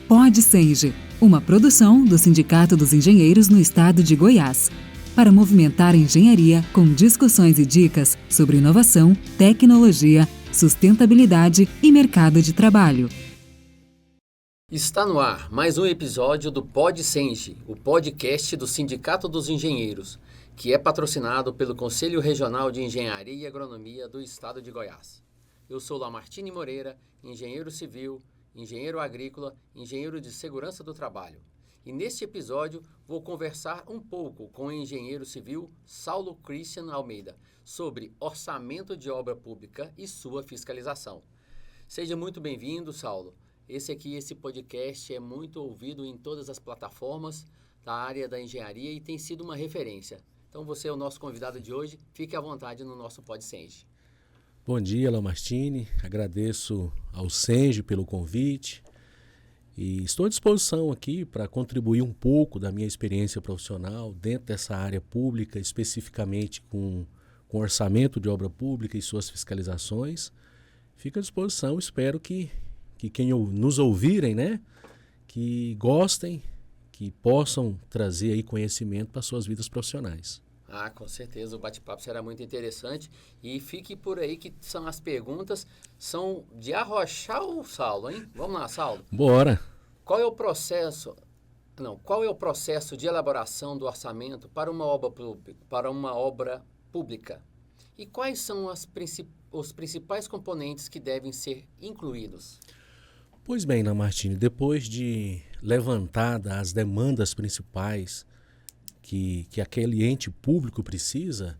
Pod Senge, uma produção do Sindicato dos Engenheiros no Estado de Goiás, para movimentar a engenharia com discussões e dicas sobre inovação, tecnologia, sustentabilidade e mercado de trabalho. Está no ar mais um episódio do Pod Senge, o podcast do Sindicato dos Engenheiros, que é patrocinado pelo Conselho Regional de Engenharia e Agronomia do Estado de Goiás. Eu sou Lamartine Moreira, engenheiro civil, engenheiro agrícola, engenheiro de segurança do trabalho. E neste episódio vou conversar um pouco com o engenheiro civil Saulo Christian Almeida sobre orçamento de obra pública e sua fiscalização. Seja muito bem-vindo, Saulo. Esse podcast é muito ouvido em todas as plataformas da área da engenharia e tem sido uma referência. Então você é o nosso convidado de hoje, fique à vontade no nosso Pod Senge. Bom dia, Lamartine. Agradeço ao Senge pelo convite e estou à disposição aqui para contribuir um pouco da minha experiência profissional dentro dessa área pública, especificamente com orçamento de obra pública e suas fiscalizações. Fico à disposição, espero que quem nos ouvirem, que gostem, que possam trazer aí conhecimento para suas vidas profissionais. Com certeza, o bate-papo será muito interessante e fique por aí que as perguntas são de arrochar o Saulo, hein? Vamos lá, Saulo. Bora! Qual é o processo de elaboração do orçamento para uma obra pública? E quais são os principais componentes que devem ser incluídos? Pois bem, Lamartine, depois de levantadas as demandas principais que aquele ente público precisa,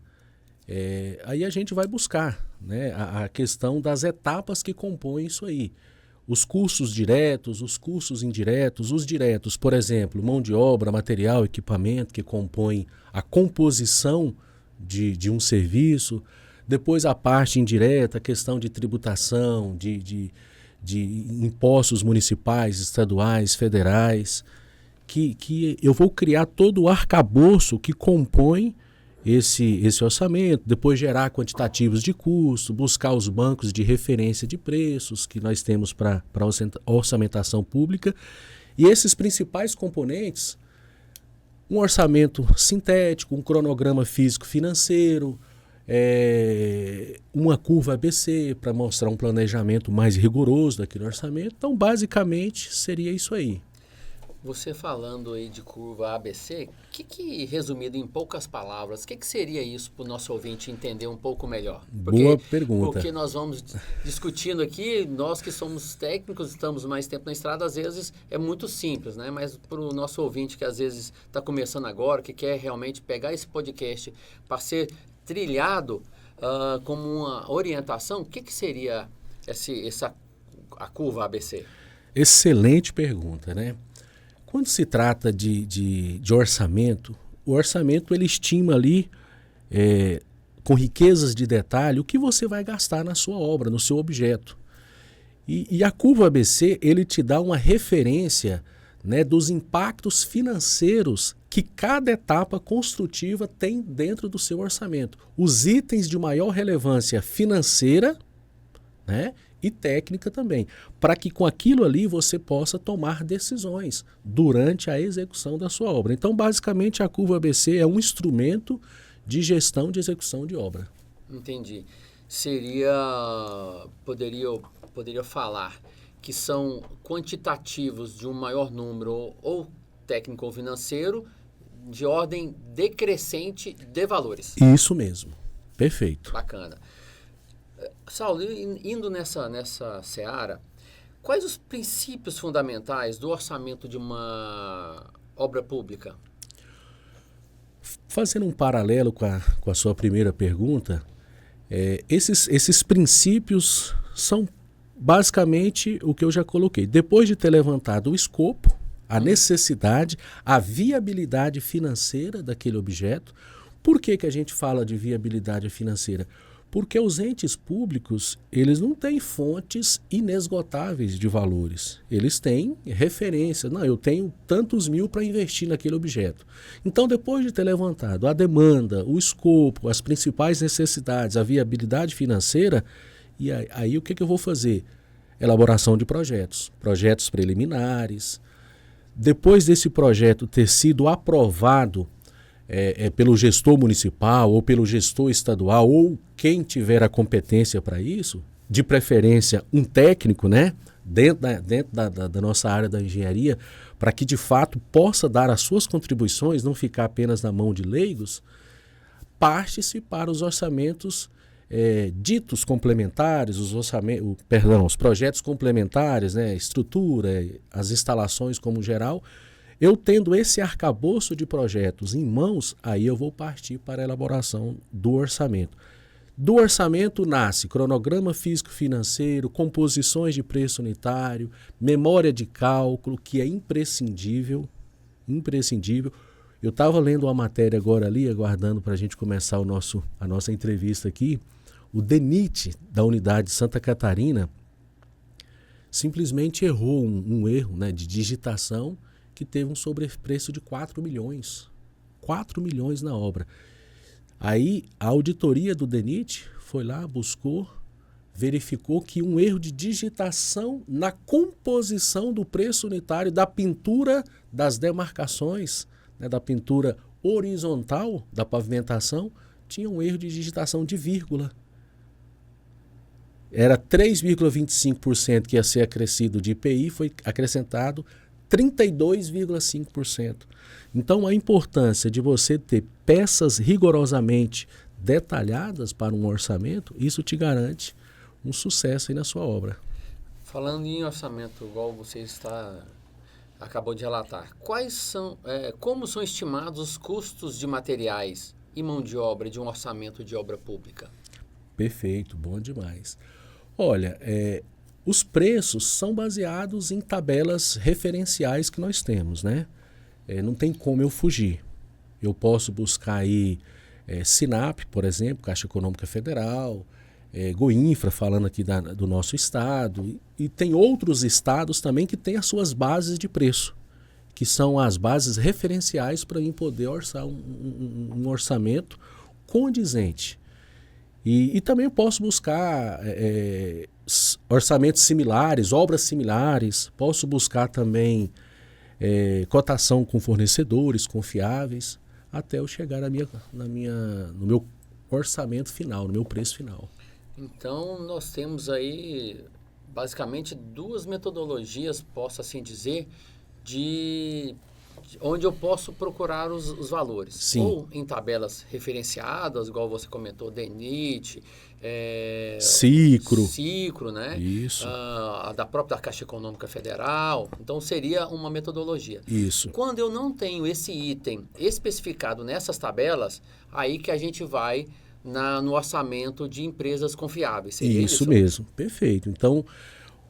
aí a gente vai buscar a questão das etapas que compõem isso aí. Os custos diretos, os custos indiretos, os diretos, por exemplo, mão de obra, material, equipamento, que compõem a composição de um serviço. Depois a parte indireta, a questão de tributação, de impostos municipais, estaduais, federais, que eu vou criar todo o arcabouço que compõe esse orçamento, depois gerar quantitativos de custo, buscar os bancos de referência de preços que nós temos para orçamentação pública. E esses principais componentes, um orçamento sintético, um cronograma físico-financeiro, uma curva ABC para mostrar um planejamento mais rigoroso daquele orçamento. Então, basicamente, seria isso aí. Você falando aí de curva ABC, resumido em poucas palavras, o que seria isso para o nosso ouvinte entender um pouco melhor? Boa pergunta. Porque nós vamos discutindo aqui, nós que somos técnicos, estamos mais tempo na estrada, às vezes é muito simples, mas para o nosso ouvinte que às vezes está começando agora, que quer realmente pegar esse podcast para ser trilhado como uma orientação, o que seria a curva ABC? Excelente pergunta, Quando se trata de orçamento, o orçamento ele estima ali, com riquezas de detalhe, o que você vai gastar na sua obra, no seu objeto. E a curva ABC, ele te dá uma referência dos impactos financeiros que cada etapa construtiva tem dentro do seu orçamento. Os itens de maior relevância financeira, e técnica também, para que com aquilo ali você possa tomar decisões durante a execução da sua obra. Então, basicamente, a curva ABC é um instrumento de gestão de execução de obra. Entendi. Poderia falar que são quantitativos de um maior número ou técnico ou financeiro de ordem decrescente de valores. Isso mesmo. Perfeito. Bacana. Saulo, indo nessa seara, quais os princípios fundamentais do orçamento de uma obra pública? Fazendo um paralelo com a sua primeira pergunta, esses princípios são basicamente o que eu já coloquei. Depois de ter levantado o escopo, a necessidade, a viabilidade financeira daquele objeto. Por que a gente fala de viabilidade financeira? Porque os entes públicos, eles não têm fontes inesgotáveis de valores. Eles têm referência. Não, eu tenho tantos mil para investir naquele objeto. Então, depois de ter levantado a demanda, o escopo, as principais necessidades, a viabilidade financeira, e aí o que eu vou fazer? elaboração de projetos preliminares. Depois desse projeto ter sido aprovado pelo gestor municipal ou pelo gestor estadual ou quem tiver a competência para isso, de preferência um técnico, né, dentro da nossa área da engenharia, para que de fato possa dar as suas contribuições, não ficar apenas na mão de leigos, parte-se para os orçamentos ditos complementares, os projetos complementares, né, estrutura, as instalações como geral. Eu tendo esse arcabouço de projetos em mãos, aí eu vou partir para a elaboração do orçamento. Do orçamento nasce cronograma físico-financeiro, composições de preço unitário, memória de cálculo, que é imprescindível. Eu estava lendo uma matéria agora ali, aguardando para a gente começar a nossa entrevista aqui. O DENIT, da unidade Santa Catarina, simplesmente errou um erro, né, de digitação, que teve um sobrepreço de 4 milhões. 4 milhões na obra. Aí a auditoria do DENIT foi lá, buscou, verificou que um erro de digitação na composição do preço unitário da pintura das demarcações, né, da pintura horizontal da pavimentação, tinha um erro de digitação de vírgula. Era 3,25% que ia ser acrescido de IPI, foi acrescentado 32,5%. Então, a importância de você ter peças rigorosamente detalhadas para um orçamento, isso te garante um sucesso aí na sua obra. Falando em orçamento, igual você acabou de relatar, como são estimados os custos de materiais e mão de obra de um orçamento de obra pública? Perfeito, bom demais. Olha, os preços são baseados em tabelas referenciais que nós temos, né? Não tem como eu fugir. Eu posso buscar aí SINAP, por exemplo, Caixa Econômica Federal, Goinfra, falando aqui do nosso estado, e tem outros estados também que têm as suas bases de preço, que são as bases referenciais para mim poder orçar um orçamento condizente. E também posso buscar orçamentos similares, obras similares, posso buscar também cotação com fornecedores confiáveis, até eu chegar no meu orçamento final, no meu preço final. Então, nós temos aí basicamente duas metodologias, posso assim dizer, de onde eu posso procurar os valores. Sim. Ou em tabelas referenciadas, igual você comentou, DENIT, Cicro, né? Isso. Da própria Caixa Econômica Federal. Então, seria uma metodologia. Isso. Quando eu não tenho esse item especificado nessas tabelas, aí que a gente vai no orçamento de empresas confiáveis. Seria isso mesmo, perfeito. Então,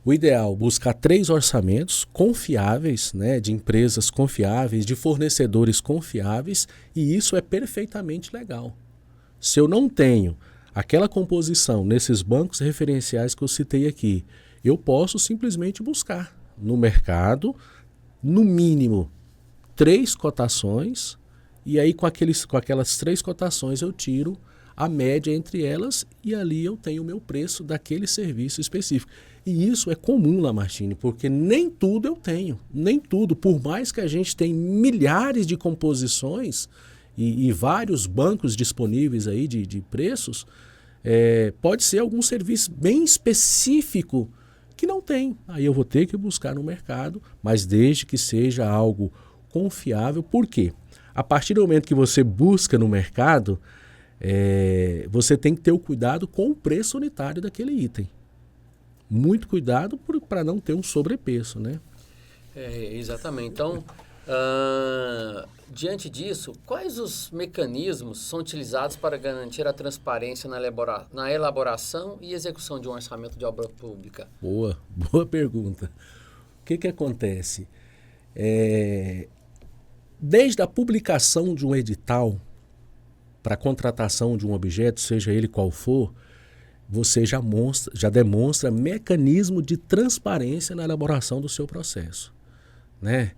o ideal é buscar 3 orçamentos confiáveis, né, de empresas confiáveis, de fornecedores confiáveis, e isso é perfeitamente legal. Se eu não tenho aquela composição nesses bancos referenciais que eu citei aqui, eu posso simplesmente buscar no mercado, no mínimo, 3 cotações, e aí com aquelas 3 cotações eu tiro a média entre elas e ali eu tenho o meu preço daquele serviço específico. E isso é comum, Lamartine, porque nem tudo eu tenho, nem tudo. Por mais que a gente tenha milhares de composições e vários bancos disponíveis aí de preços, pode ser algum serviço bem específico que não tem. Aí eu vou ter que buscar no mercado, mas desde que seja algo confiável. Por quê? A partir do momento que você busca no mercado, você tem que ter o cuidado com o preço unitário daquele item. Muito cuidado para não ter um sobrepreço, né? Exatamente. Então, diante disso, quais os mecanismos são utilizados para garantir a transparência na elaboração e execução de um orçamento de obra pública? Boa pergunta. O que acontece? Desde a publicação de um edital para a contratação de um objeto, seja ele qual for, você já demonstra mecanismo de transparência na elaboração do seu processo, né?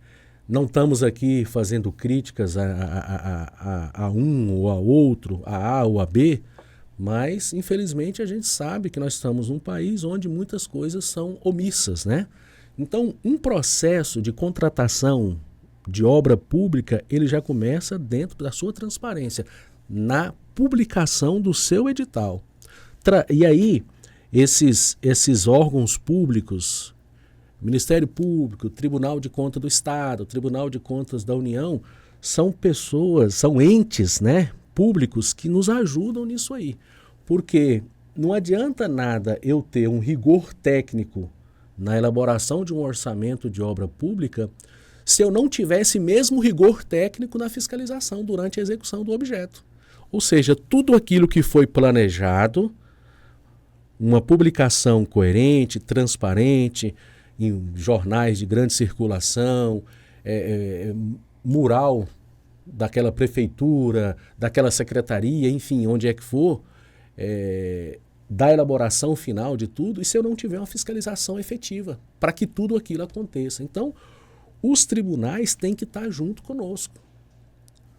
Não estamos aqui fazendo críticas a um ou a outro, a A ou a B, Mas, infelizmente, a gente sabe que nós estamos num país onde muitas coisas são omissas, né? Então, um processo de contratação de obra pública, ele já começa dentro da sua transparência, na publicação do seu edital. E aí, esses órgãos públicos, Ministério Público, Tribunal de Contas do Estado, Tribunal de Contas da União, são pessoas, são entes, né, públicos que nos ajudam nisso aí. Porque não adianta nada eu ter um rigor técnico na elaboração de um orçamento de obra pública se eu não tivesse mesmo rigor técnico na fiscalização durante a execução do objeto. Ou seja, tudo aquilo que foi planejado, uma publicação coerente, transparente, em jornais de grande circulação, mural daquela prefeitura, daquela secretaria, enfim, onde é que for, da elaboração final de tudo, e se eu não tiver uma fiscalização efetiva para que tudo aquilo aconteça. Então, os tribunais têm que estar junto conosco.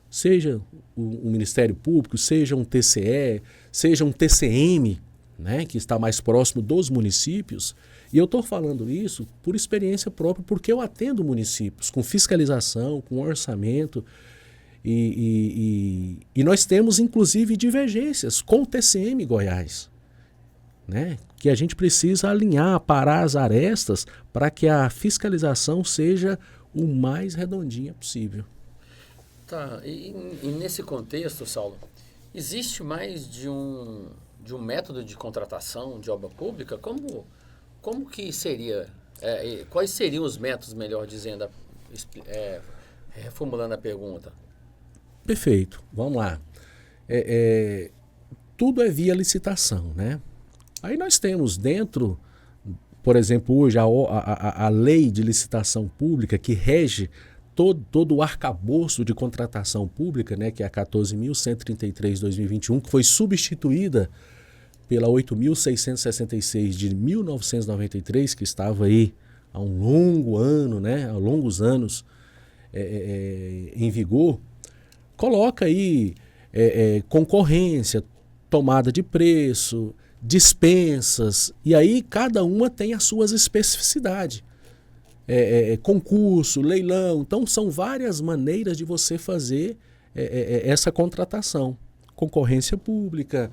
Seja o Ministério Público, seja um TCE, seja um TCM, né, que está mais próximo dos municípios. E eu estou falando isso por experiência própria, porque eu atendo municípios com fiscalização, com orçamento, e nós temos, inclusive, divergências com o TCM Goiás, né, que a gente precisa alinhar, parar as arestas para que a fiscalização seja o mais redondinha possível. Tá, e nesse contexto, Saulo, existe mais de um método de contratação de obra pública? Como que seria, quais seriam os métodos, melhor dizendo, reformulando a pergunta? Perfeito, vamos lá. Tudo é via licitação, né? Aí nós temos dentro, por exemplo, hoje a lei de licitação pública que rege todo o arcabouço de contratação pública, né, que é a 14.133/2021, que foi substituída pela 8.666 de 1993, que estava aí há um longo ano, né, há longos anos em vigor, coloca aí concorrência, tomada de preço, dispensas, e aí cada uma tem as suas especificidades. Concurso, leilão, então são várias maneiras de você fazer essa contratação. Concorrência pública,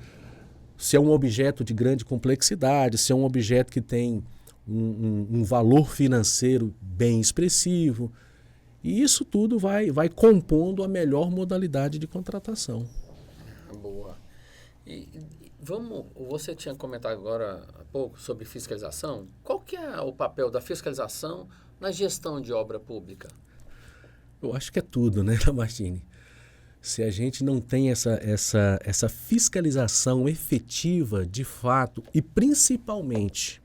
se é um objeto de grande complexidade, se é um objeto que tem um valor financeiro bem expressivo, e isso tudo vai compondo a melhor modalidade de contratação. Boa. Você tinha comentado agora há pouco sobre fiscalização. Qual que é o papel da fiscalização na gestão de obra pública? Eu acho que é tudo, né, Lamartine? Se a gente não tem essa fiscalização efetiva, de fato, e principalmente,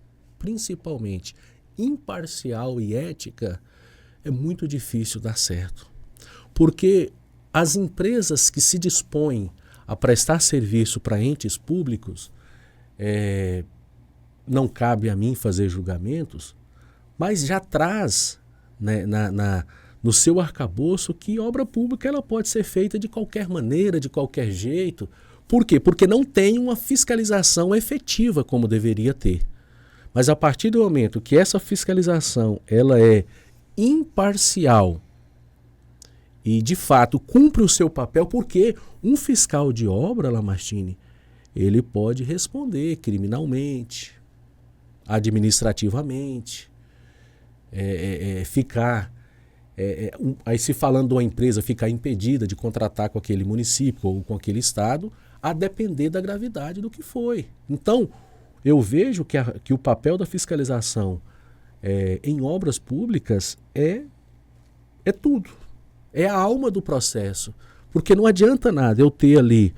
imparcial e ética, é muito difícil dar certo. Porque as empresas que se dispõem a prestar serviço para entes públicos, não cabe a mim fazer julgamentos, mas já traz, né, no seu arcabouço que obra pública ela pode ser feita de qualquer maneira, de qualquer jeito. Por quê? Porque não tem uma fiscalização efetiva como deveria ter. Mas a partir do momento que essa fiscalização ela é imparcial e, de fato, cumpre o seu papel, porque um fiscal de obra, Lamartine, ele pode responder criminalmente, administrativamente, aí se falando de uma empresa, ficar impedida de contratar com aquele município ou com aquele estado, a depender da gravidade do que foi. Então, eu vejo que o papel da fiscalização em obras públicas é tudo. É a alma do processo. Porque não adianta nada eu ter ali,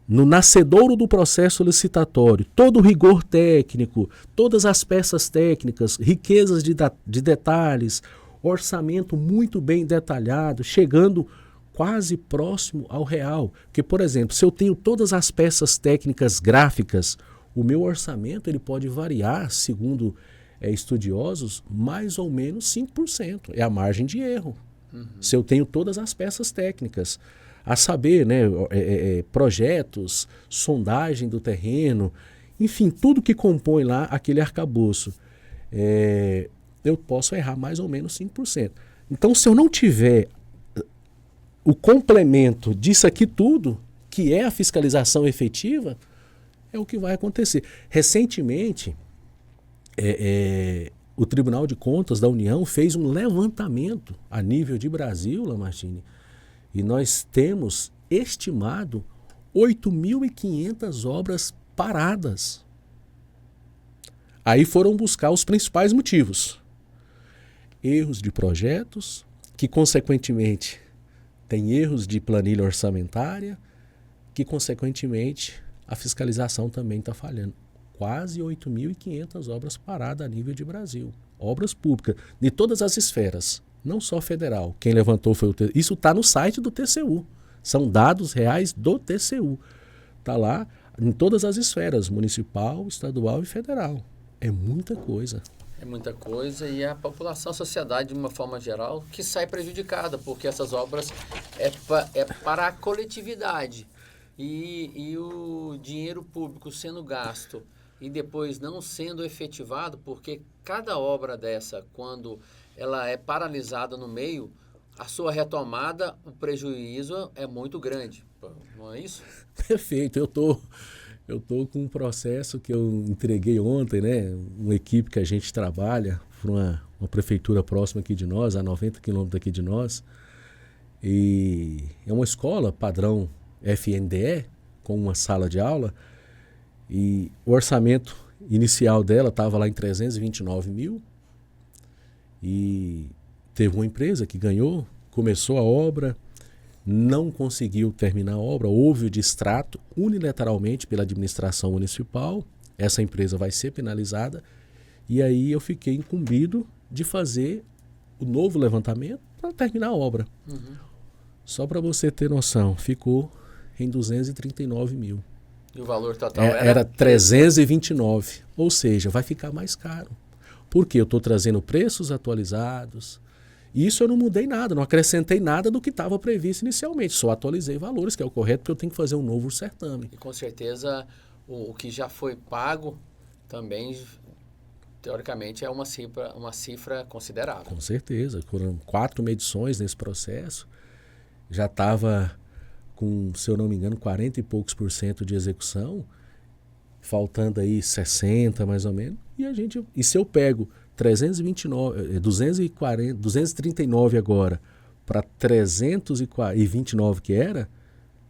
no nascedouro do processo licitatório, todo o rigor técnico, todas as peças técnicas, riquezas de detalhes, orçamento muito bem detalhado, chegando quase próximo ao real. Porque, por exemplo, se eu tenho todas as peças técnicas gráficas, o meu orçamento ele pode variar, segundo estudiosos, mais ou menos 5%. É a margem de erro. Se eu tenho todas as peças técnicas. a saber, né, projetos, sondagem do terreno, enfim, tudo que compõe lá aquele arcabouço. Eu posso errar mais ou menos 5%. Então, se eu não tiver o complemento disso aqui tudo, que é a fiscalização efetiva, é o que vai acontecer. Recentemente, o Tribunal de Contas da União fez um levantamento a nível de Brasil, Lamartine, e nós temos estimado 8.500 obras paradas. Aí foram buscar os principais motivos. Erros de projetos, que consequentemente tem erros de planilha orçamentária, que consequentemente a fiscalização também está falhando. Quase 8.500 obras paradas a nível de Brasil. Obras públicas, de todas as esferas, não só federal. Quem levantou foi o TCU. Isso está no site do TCU. São dados reais do TCU. Está lá em todas as esferas, municipal, estadual e federal. É muita coisa. É muita coisa e a população, a sociedade, de uma forma geral, que sai prejudicada, porque essas obras é para a coletividade. E o dinheiro público sendo gasto e depois não sendo efetivado, porque cada obra dessa, quando ela é paralisada no meio, a sua retomada, o prejuízo é muito grande. Não é isso? Perfeito. Eu tô com um processo que eu entreguei ontem, né? Uma equipe que a gente trabalha para uma prefeitura próxima aqui de nós, a 90 quilômetros aqui de nós. E é uma escola padrão FNDE, com uma sala de aula. E o orçamento inicial dela estava lá em 329 mil. E teve uma empresa que ganhou, começou a obra, não conseguiu terminar a obra, houve o distrato unilateralmente pela administração municipal, essa empresa vai ser penalizada, e aí eu fiquei incumbido de fazer o novo levantamento para terminar a obra. Uhum. Só para você ter noção, ficou em 239 mil. E o valor total era 329, ou seja, vai ficar mais caro. Porque eu estou trazendo preços atualizados. Isso eu não mudei nada, não acrescentei nada do que estava previsto inicialmente. Só atualizei valores, que é o correto, porque eu tenho que fazer um novo certame. E com certeza o que já foi pago também, teoricamente, é uma cifra considerável. Com certeza. Foram 4 medições nesse processo. Já estava com, se eu não me engano, 40 e poucos % de execução. Faltando aí 60 mais ou menos. E se eu pego 239 agora para 329 que era,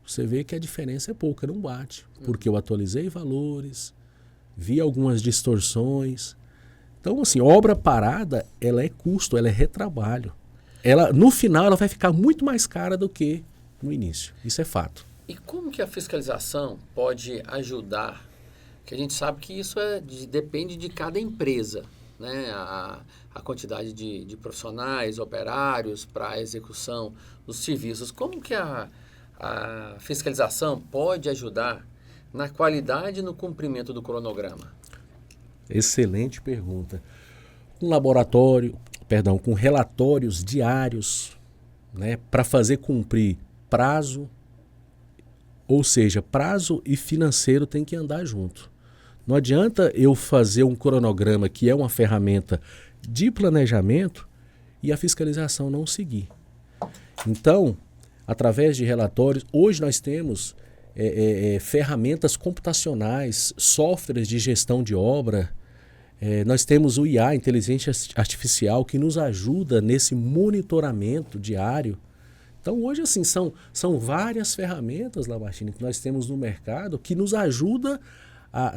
você vê que a diferença é pouca, não bate. Porque eu atualizei valores, vi algumas distorções. Então, assim, obra parada, ela é custo, ela é retrabalho. No final, ela vai ficar muito mais cara do que no início. Isso é fato. E como que a fiscalização pode ajudar? Que a gente sabe que isso depende de cada empresa, né? A quantidade de profissionais, operários para a execução dos serviços. Como que a fiscalização pode ajudar na qualidade e no cumprimento do cronograma? Excelente pergunta. Com relatórios diários, né, para fazer cumprir prazo, ou seja, prazo e financeiro tem que andar junto. Não adianta eu fazer um cronograma que é uma ferramenta de planejamento e a fiscalização não seguir. Então, através de relatórios, hoje nós temos ferramentas computacionais, softwares de gestão de obra, nós temos o IA, inteligência artificial, que nos ajuda nesse monitoramento diário. Então, hoje, assim, são várias ferramentas, Lamartine, que nós temos no mercado que nos ajuda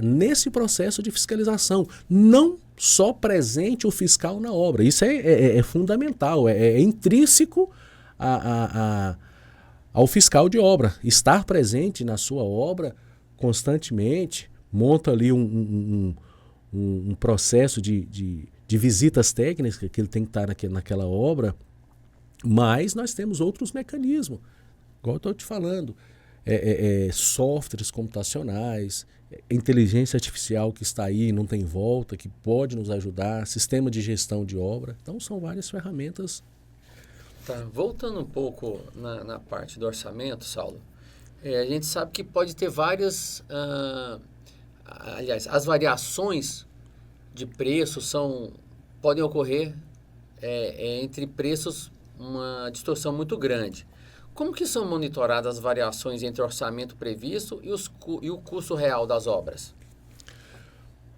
nesse processo de fiscalização. Não só presente o fiscal na obra. Isso é fundamental, é intrínseco ao fiscal de obra. Estar presente na sua obra constantemente, monta ali um processo de visitas técnicas que ele tem que estar naquela obra, mas nós temos outros mecanismos, igual eu estou te falando, softwares computacionais, inteligência artificial que está aí, não tem volta, que pode nos ajudar, sistema de gestão de obra. Então, são várias ferramentas Tá, voltando um pouco na parte do orçamento, Saulo, a gente sabe que pode ter várias, aliás, as variações de preço podem ocorrer entre preços uma distorção muito grande. Como que são monitoradas as variações entre o orçamento previsto e o custo real das obras?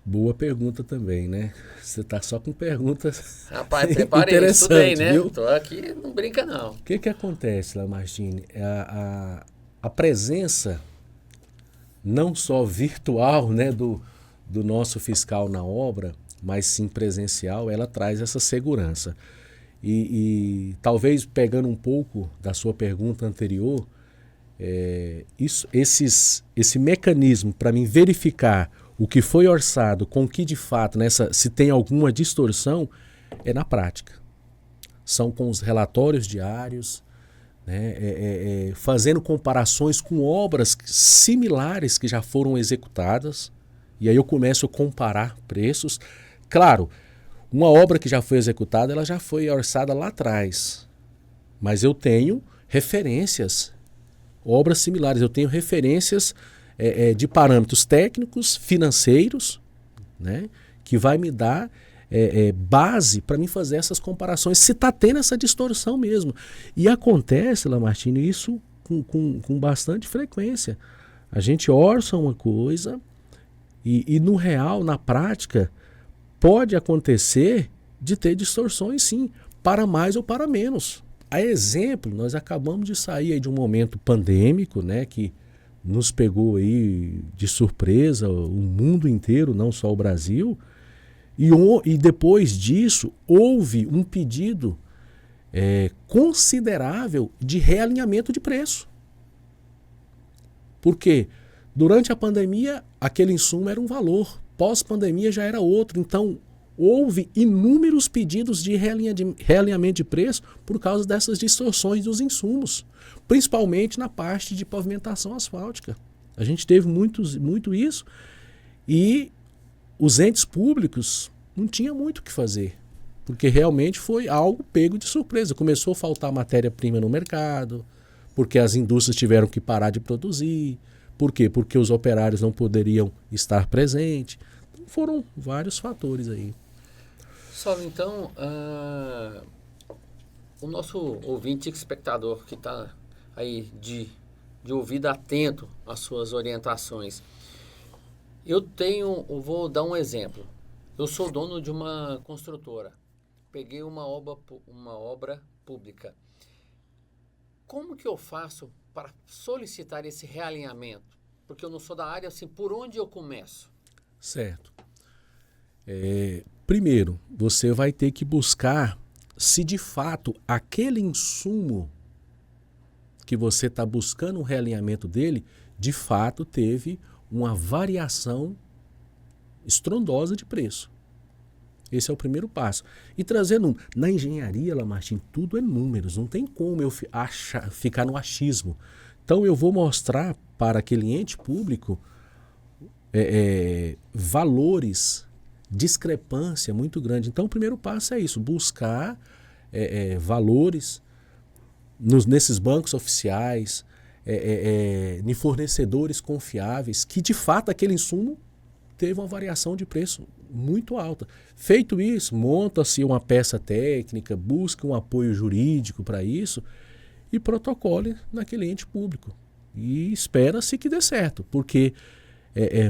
Boa pergunta também, né? Você está só com perguntas Rapaz, preparei, estudei, né? Viu? Tô aqui, não brinca não. O que acontece, Lamartine? A presença não só virtual, né, do nosso fiscal na obra, mas sim presencial, ela traz essa segurança. E talvez pegando um pouco da sua pergunta anterior, esse mecanismo para mim verificar o que foi orçado com o que de fato, se tem alguma distorção, é na prática. São com os relatórios diários, né, fazendo comparações com obras similares que já foram executadas, e aí eu começo a comparar preços. Claro, uma obra que já foi executada, ela já foi orçada lá atrás, mas eu tenho referências, obras similares, eu tenho referências de parâmetros técnicos, financeiros, né, que vai me dar base para mim fazer essas comparações, se está tendo essa distorção mesmo. E acontece, Lamartine, isso com bastante frequência. A gente orça uma coisa e no real, na prática, pode acontecer de ter distorções sim, para mais ou para menos. A exemplo, nós acabamos de sair aí de um momento pandêmico, né, que nos pegou aí de surpresa o mundo inteiro, não só o Brasil, e depois disso houve um pedido considerável de realinhamento de preço. Porque durante a pandemia aquele insumo era um valor, pós-pandemia já era outro, então houve inúmeros pedidos de realinhamento de preço por causa dessas distorções dos insumos, principalmente na parte de pavimentação asfáltica. A gente teve muito isso e os entes públicos não tinham muito o que fazer, porque realmente foi algo pego de surpresa. Começou a faltar matéria-prima no mercado, porque as indústrias tiveram que parar de produzir. Por quê? Porque os operários não poderiam estar presentes. Foram vários fatores aí. Saulo, então, o nosso ouvinte espectador que está aí de ouvido atento às suas orientações, eu vou dar um exemplo. Eu sou dono de uma construtora. Peguei uma obra pública. Como que eu faço para solicitar esse realinhamento? Porque eu não sou da área, assim, por onde eu começo? Certo. Primeiro, você vai ter que buscar se de fato aquele insumo que você está buscando um realinhamento dele, de fato teve uma variação estrondosa de preço. Esse é o primeiro passo. E trazendo, na engenharia, Lamartine, tudo é números, não tem como eu ficar no achismo. Então eu vou mostrar para aquele ente público valores, discrepância muito grande. Então o primeiro passo é isso, buscar valores nesses bancos oficiais, em fornecedores confiáveis, que de fato aquele insumo teve uma variação de preço muito alta. Feito isso, monta-se uma peça técnica, busca um apoio jurídico para isso e protocole naquele ente público. E espera-se que dê certo, porque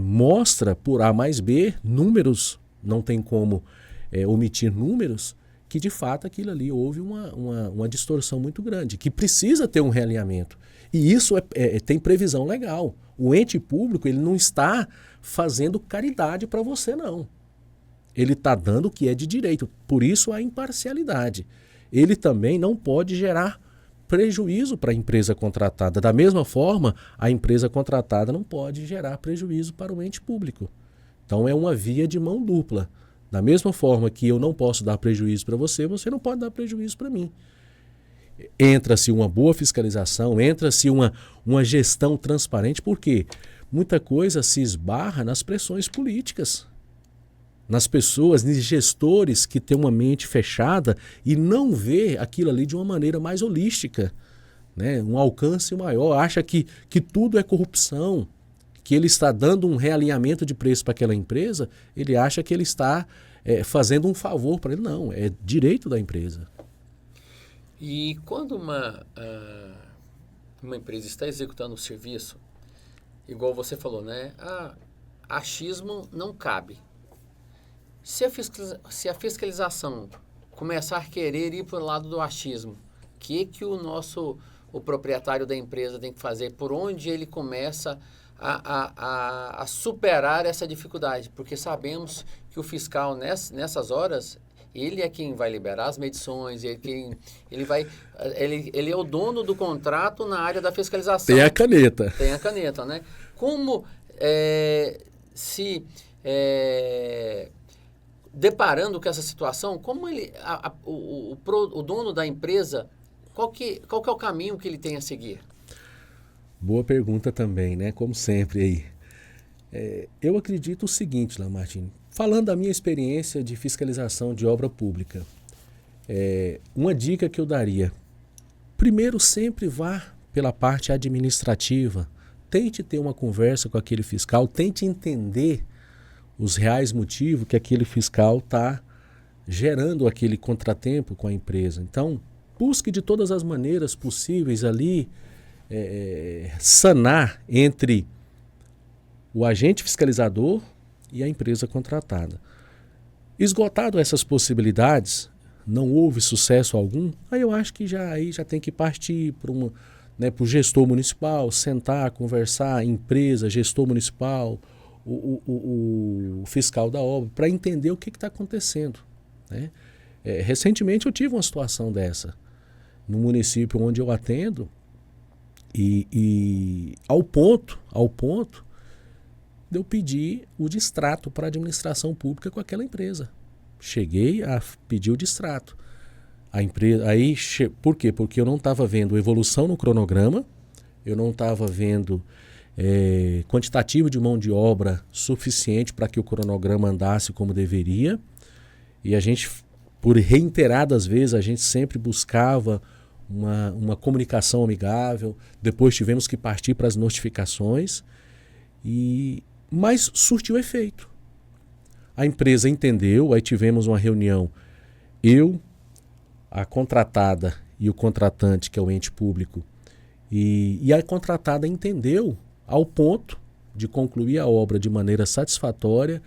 mostra por A mais B números, não tem como omitir números, que de fato aquilo ali houve uma distorção muito grande, que precisa ter um realinhamento. E isso tem previsão legal. O ente público ele não está fazendo caridade para você, não. Ele está dando o que é de direito. Por isso a imparcialidade. Ele também não pode gerar prejuízo para a empresa contratada. Da mesma forma, a empresa contratada não pode gerar prejuízo para o ente público. Então é uma via de mão dupla. Da mesma forma que eu não posso dar prejuízo para você, você não pode dar prejuízo para mim. Entra-se uma boa fiscalização, entra-se uma gestão transparente, porque muita coisa se esbarra nas pressões políticas. nas pessoas, nos gestores que têm uma mente fechada e não vê aquilo ali de uma maneira mais holística, né? Um alcance maior, acha que tudo é corrupção, que ele está dando um realinhamento de preço para aquela empresa, ele acha que ele está fazendo um favor para ele. Não, é direito da empresa. E quando uma empresa está executando o serviço, igual você falou, né? Achismo não cabe. Se a fiscalização começar a querer ir para o lado do achismo, o que o proprietário da empresa tem que fazer? Por onde ele começa a superar essa dificuldade? Porque sabemos que o fiscal, nessas horas, ele é quem vai liberar as medições, ele é o dono do contrato na área da fiscalização. Tem a caneta. Tem a caneta, né? Como deparando com essa situação, como o dono da empresa, qual que é o caminho que ele tem a seguir? Boa pergunta também, né? Como sempre aí. Eu acredito o seguinte, Lamartine, falando da minha experiência de fiscalização de obra pública, uma dica que eu daria: primeiro, sempre vá pela parte administrativa, tente ter uma conversa com aquele fiscal, tente entender os reais motivos que aquele fiscal está gerando aquele contratempo com a empresa. Então, busque de todas as maneiras possíveis ali sanar entre o agente fiscalizador e a empresa contratada. Esgotado essas possibilidades, não houve sucesso algum, aí eu acho que já tem que partir para o gestor municipal, sentar, conversar, empresa, gestor municipal, o fiscal da obra, para entender o que está acontecendo, né? Recentemente eu tive uma situação dessa, no município onde eu atendo, e ao ponto de eu pedir o distrato para a administração pública com aquela empresa. Cheguei a pedir o distrato. A empresa, por quê? Porque eu não estava vendo evolução no cronograma, eu não estava vendo quantitativo de mão de obra suficiente para que o cronograma andasse como deveria. E a gente, por reiteradas vezes, a gente sempre buscava uma comunicação amigável. Depois tivemos que partir para as notificações, mas surtiu efeito. A empresa entendeu, aí tivemos uma reunião, eu, a contratada e o contratante, que é o ente público, e a contratada entendeu ao ponto de concluir a obra de maneira satisfatória,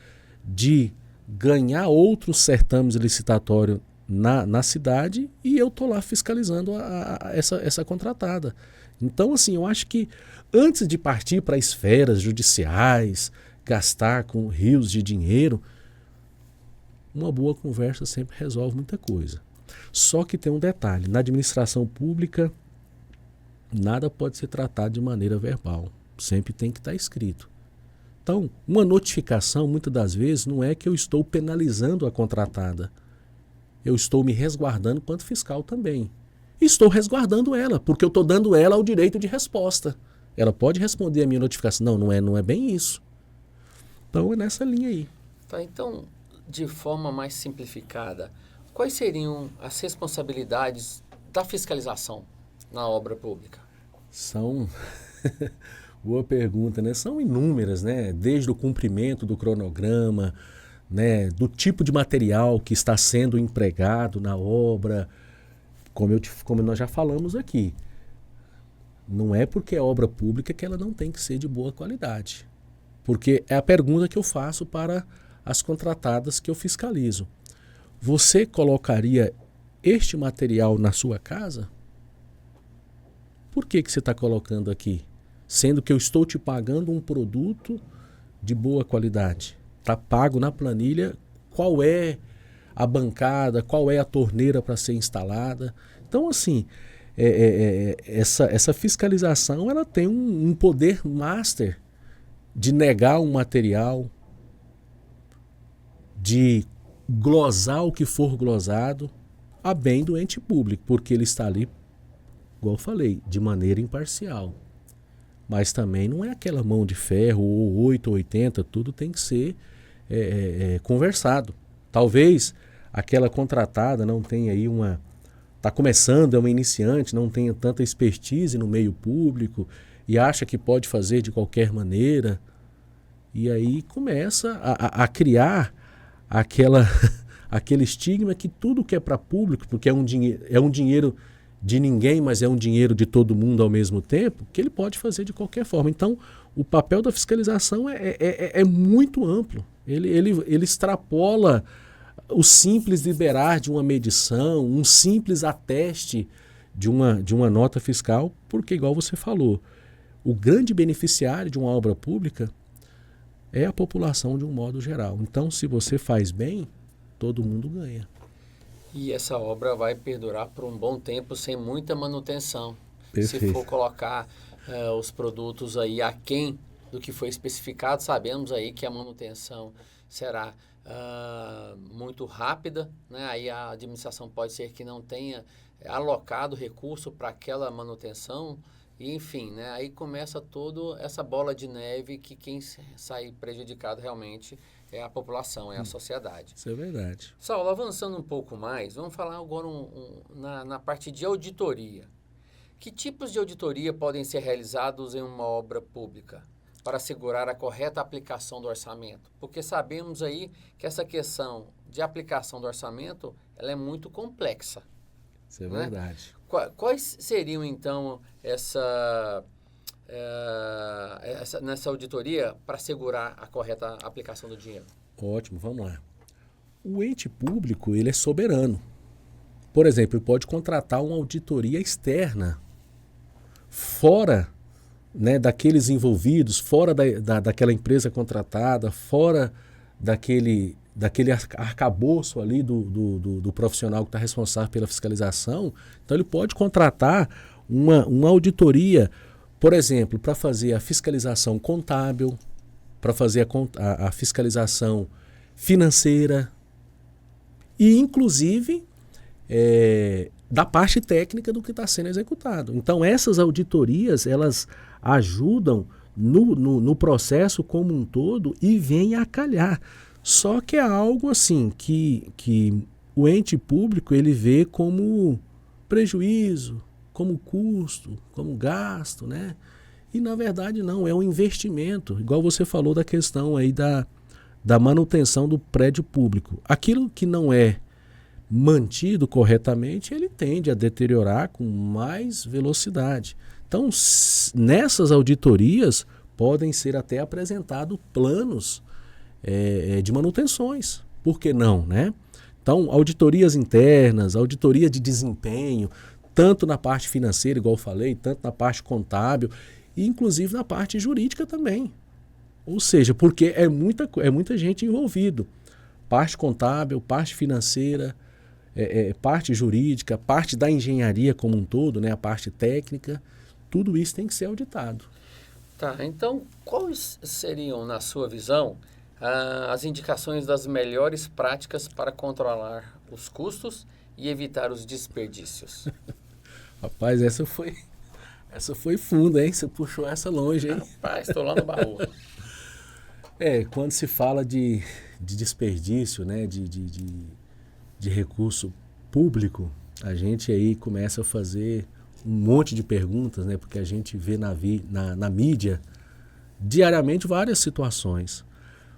de ganhar outros certames licitatórios na cidade, e eu estou lá fiscalizando essa contratada. Então, assim, eu acho que antes de partir para esferas judiciais, gastar com rios de dinheiro, uma boa conversa sempre resolve muita coisa. Só que tem um detalhe: na administração pública, nada pode ser tratado de maneira verbal. Sempre tem que estar escrito. Então, uma notificação, muitas das vezes, não é que eu estou penalizando a contratada. Eu estou me resguardando quanto fiscal também. Estou resguardando ela, porque eu estou dando ela o direito de resposta. Ela pode responder a minha notificação. Não é bem isso. Então, é nessa linha aí. Tá, então, de forma mais simplificada, quais seriam as responsabilidades da fiscalização na obra pública? São... Boa pergunta, né? São inúmeras, né? Desde o cumprimento do cronograma, né? Do tipo de material que está sendo empregado na obra, como nós já falamos aqui. Não é porque é obra pública que ela não tem que ser de boa qualidade. Porque é a pergunta que eu faço para as contratadas que eu fiscalizo. Você colocaria este material na sua casa? Por que você está colocando aqui? Sendo que eu estou te pagando um produto de boa qualidade. Está pago na planilha qual é a bancada, qual é a torneira para ser instalada. Então, assim, essa fiscalização ela tem um poder master de negar um material, de glosar o que for glosado, a bem do ente público, porque ele está ali, igual eu falei, de maneira imparcial. Mas também não é aquela mão de ferro, ou 8 ou 80, tudo tem que ser conversado. Talvez aquela contratada não tenha aí está começando, é uma iniciante, não tenha tanta expertise no meio público e acha que pode fazer de qualquer maneira. E aí começa a criar aquele estigma que tudo que é para público, porque é um dinheiro de ninguém, mas é um dinheiro de todo mundo ao mesmo tempo, que ele pode fazer de qualquer forma. Então, o papel da fiscalização é muito amplo. Ele extrapola o simples liberar de uma medição, um simples ateste de uma nota fiscal, porque, igual você falou, o grande beneficiário de uma obra pública é a população de um modo geral. Então, se você faz bem, todo mundo ganha. E essa obra vai perdurar por um bom tempo sem muita manutenção. Perfeito. Se for colocar os produtos aí aquém do que foi especificado, sabemos aí que a manutenção será muito rápida, né? Aí a administração pode ser que não tenha alocado recurso para aquela manutenção, e enfim, né? Aí começa toda essa bola de neve que quem sai prejudicado realmente é a população, é a sociedade. Isso é verdade. Saulo, avançando um pouco mais, vamos falar agora na parte de auditoria. Que tipos de auditoria podem ser realizados em uma obra pública para assegurar a correta aplicação do orçamento? Porque sabemos aí que essa questão de aplicação do orçamento, ela é muito complexa. Isso é né? verdade. Quais seriam, então, nessa auditoria para assegurar a correta aplicação do dinheiro? Ótimo, vamos lá. O ente público, ele é soberano. Por exemplo, ele pode contratar uma auditoria externa, fora, né, daqueles envolvidos, fora daquela empresa contratada, fora daquele arcabouço ali do profissional que está responsável pela fiscalização. Então ele pode contratar uma auditoria, por exemplo, para fazer a fiscalização contábil, para fazer a fiscalização financeira e, inclusive, da parte técnica do que está sendo executado. Então, essas auditorias, elas ajudam no processo como um todo e vêm a calhar. Só que é algo assim que o ente público ele vê como prejuízo, como custo, como gasto, né? E na verdade não, é um investimento, igual você falou da questão aí da manutenção do prédio público. Aquilo que não é mantido corretamente, ele tende a deteriorar com mais velocidade. Então, nessas auditorias podem ser até apresentados planos de manutenções. Por que não, né? Então, auditorias internas, auditoria de desempenho, tanto na parte financeira, igual eu falei, tanto na parte contábil, e inclusive na parte jurídica também. Ou seja, porque é muita gente envolvida. Parte contábil, parte financeira, parte jurídica, parte da engenharia como um todo, né? A parte técnica, tudo isso tem que ser auditado. Tá, então quais seriam, na sua visão, as indicações das melhores práticas para controlar os custos e evitar os desperdícios? Rapaz, essa foi funda, hein? Você puxou essa longe, hein? Rapaz, estou lá no baú. Quando se fala de desperdício, né? De recurso público, a gente aí começa a fazer um monte de perguntas, né? Porque a gente vê na mídia diariamente várias situações.